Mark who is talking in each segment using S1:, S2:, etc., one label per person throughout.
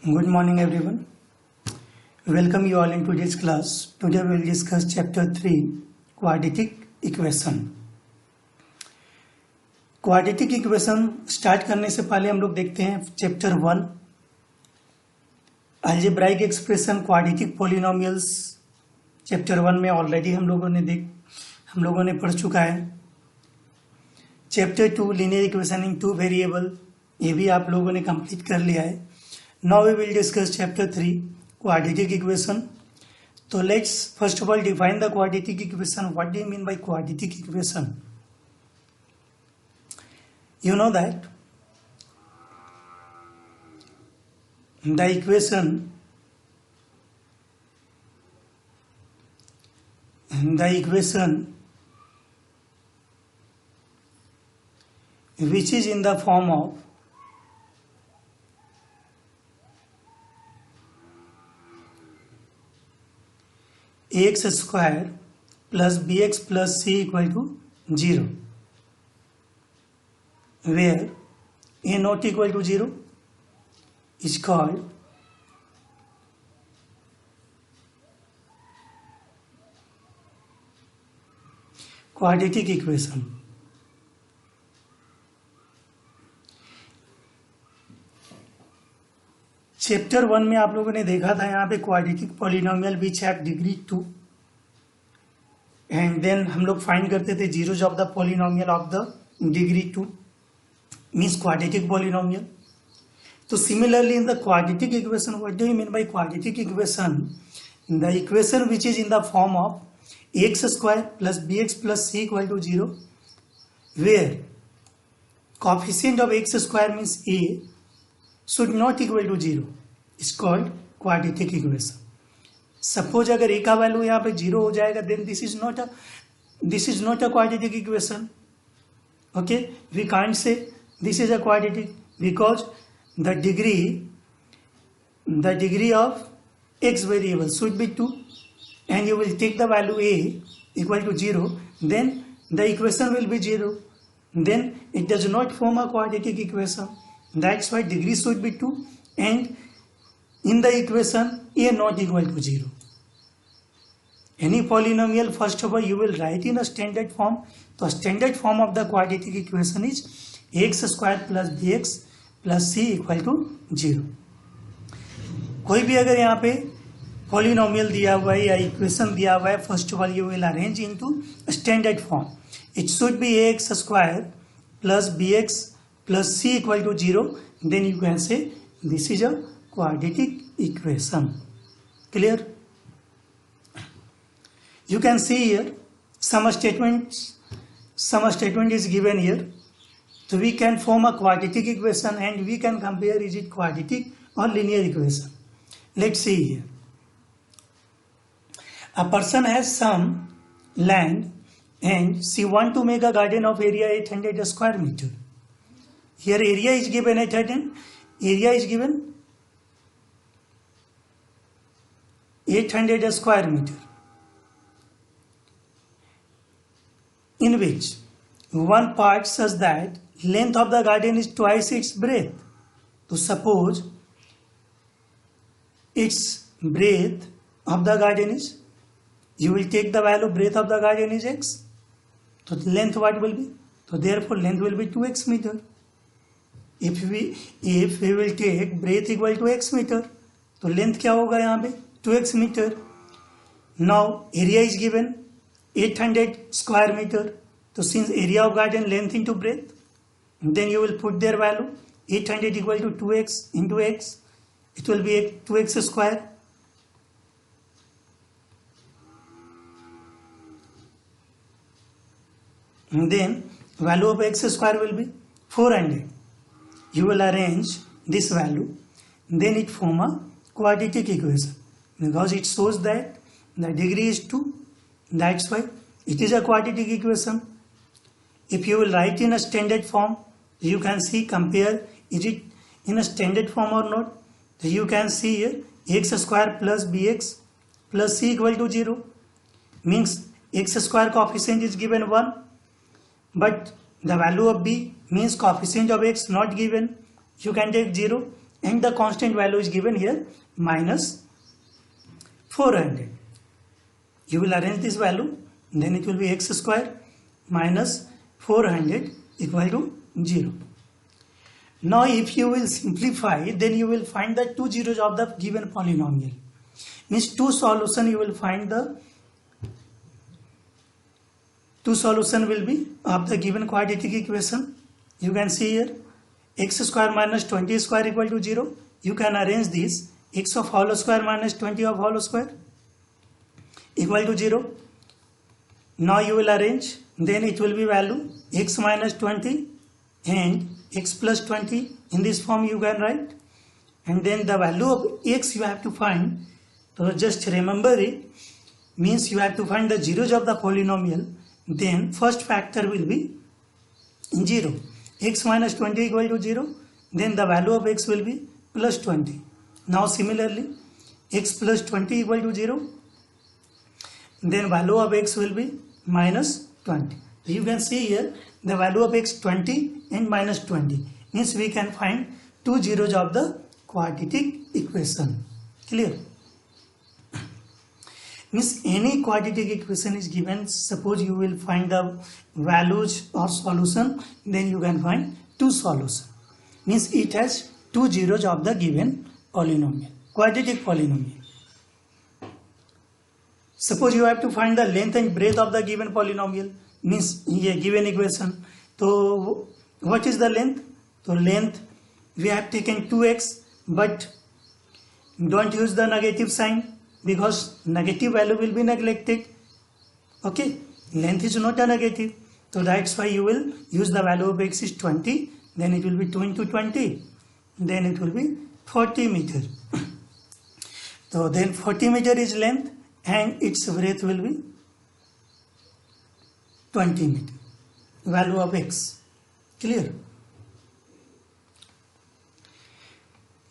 S1: Good morning everyone. Welcome you all in today's class. Today we will discuss chapter 3 quadratic equation. Quadratic equation start करने से पहले हम लोग देखते हैं chapter 1 algebraic expression quadratic polynomials. Chapter 1 में already हम लोगों ने पढ़ चुका है। Chapter 2 linear equation in 2 variable, ये भी आप लोगों ने कंप्लीट कर लिया है। Now we will discuss chapter 3 quadratic equation. So let's first of all define the quadratic equation. What do you mean by quadratic equation? You know that the equation which is in the form of ax square plus bx plus c equal to 0, where a not equal to 0 is called quadratic equation. Chapter 1 में आप लोगों ने देखा था यहाँ पे quadratic polynomial which have degree 2 and then हम लोग फाइंड करते थे zeros of the polynomial of the degree 2 means quadratic polynomial. तो similarly in the quadratic equation, what do you mean by quadratic equation? The equation which is in the form of X square plus B X plus C equal to 0, where coefficient of X square means A should not equal to 0 is called quadratic equation. Suppose अगर a का value यहाँ पे 0 हो जाएगा, then this is not a quadratic equation. Okay, we can't say this is a quadratic because the degree of x variable should be 2 and you will take the value a equal to 0, then the equation will be 0, then it does not form a quadratic equation. That's why degree should be 2 and in the equation a not equal to 0. Any polynomial, first of all you will write in a standard form. So standard form of the quadratic equation is x square plus bx plus c equal to 0. कोई भी अगर यहाँ पे polynomial दिया हुआ है या equation दिया हुआ है, first of all you will arrange into standard form. It should be ax square plus bx plus c equal to 0, then you can say this is a quadratic equation. Clear? You can see here some statement is given here. So we can form a quadratic equation and we can compare is it quadratic or linear equation. Let's see here. A person has some land and she want to make a garden of area 800 square meter. Here area is given at 800 square meter, in which one part such that length of the garden is twice its breadth. So suppose its breadth of the garden is, you will take the value breadth of the garden is x. So length what will be? So therefore length will be 2x meter. If we will take breadth equal to x meter, तो length क्या होगा यहाँ पे 2x metre. Now area is given 800 square meter. तो since area of garden length into breadth, then you will put their value 800 equal to 2x into x. It will be 2x square. And then value of x square will be 400. You will arrange this value, then it form a quadratic equation because it shows that the degree is 2. That's why it is a quadratic equation. If you will write in a standard form, you can see, compare is it in a standard form or not. So you can see here x square plus bx plus c equal to 0 means x square coefficient is given 1, but the value of b means coefficient of x not given, you can take 0, and the constant value is given here minus 400. You will arrange this value, then it will be x square minus 400 equal to 0. Now if you will simplify, then you will find the two zeros of the given polynomial. Means two solution you will find the two solution will be of the given quadratic equation. You can see here x square minus 20 square equal to 0. You can arrange this x of whole square minus 20 of whole square equal to 0. Now you will arrange, then it will be value x minus 20 and x plus 20. In this form you can write, and then the value of x you have to find. So just remember it, means you have to find the zeros of the polynomial. Then first factor will be 0. X minus 20 equal to 0. Then the value of x will be plus 20. Now similarly x plus 20 equal to 0. Then value of x will be minus 20. So you can see here the value of x 20 and minus 20. Means we can find two zeros of the quadratic equation. Clear? Means any quadratic equation is given, suppose you will find the values or solution, then you can find two solutions. Means it has two zeros of the given polynomial, quadratic polynomial. Suppose you have to find the length and breadth of the given polynomial, means here given equation. So what is the length? So length we have taken 2x, but don't use the negative sign, because negative value will be neglected. Okay, length is not a negative, so that's why you will use the value of x is 20, then it will be 2 into 20, then it will be 40 meter. So then 40 meter is length and its breadth will be 20 meter, value of x. Clear?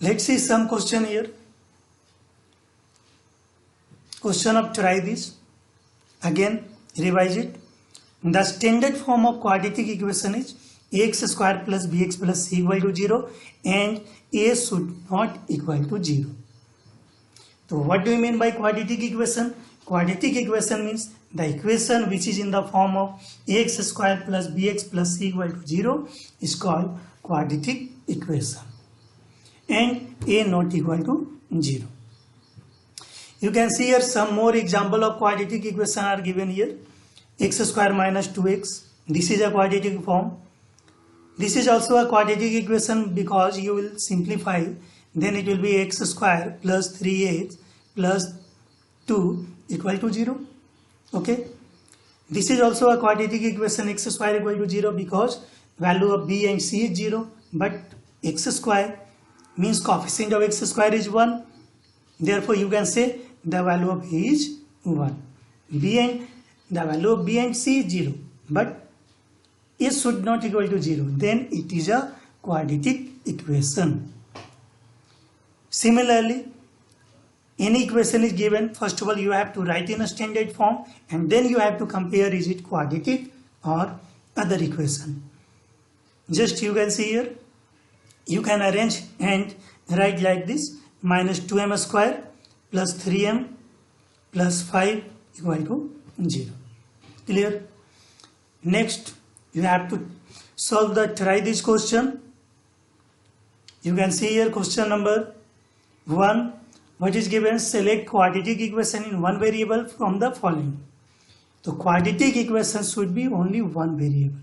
S1: Let's see some question here. Question of try this. Again, revise it. The standard form of quadratic equation is ax square plus bx plus c equal to 0 and a should not equal to 0. So what do you mean by quadratic equation? Quadratic equation means the equation which is in the form of ax square plus bx plus c equal to 0 is called quadratic equation, and a not equal to 0. You can see here some more example of quadratic equation are given here. X square minus 2x. This is a quadratic form. This is also a quadratic equation because you will simplify. Then it will be x square plus 3x plus 2 equal to 0. Okay. This is also a quadratic equation, x square equal to 0, because value of b and c is 0. But x square means coefficient of x square is 1. Therefore you can say the value of a is 1. B and the value of b and c is 0, but a should not equal to 0. Then it is a quadratic equation. Similarly, any equation is given, first of all you have to write in a standard form, and then you have to compare is it quadratic or other equation. Just you can see here, you can arrange and write like this: minus 2m square plus 3m plus 5 equal to 0. Clear? Next, you have to solve the try this question. You can see here question number 1. What is given? Select quadratic equation in one variable from the following. So quadratic equation should be only one variable.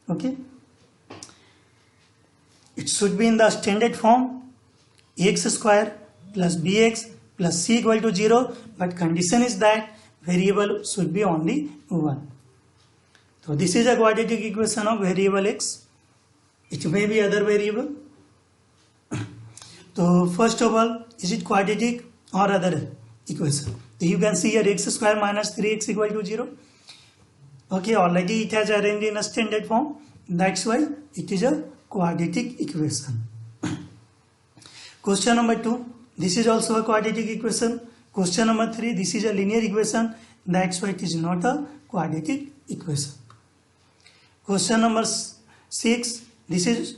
S1: Okay. It should be in the standard form x square plus bx plus c equal to 0, but condition is that variable should be only 1. So this is a quadratic equation of variable x. It may be other variable. So first of all, is it quadratic or other equation? So you can see here x square minus 3x equal to 0. Okay, already it has arranged in a standard form. That's why it is a quadratic equation. Question number 2. This is also a quadratic equation. Question number 3. This is a linear equation. That's why it is not a quadratic equation. Question number 6. This is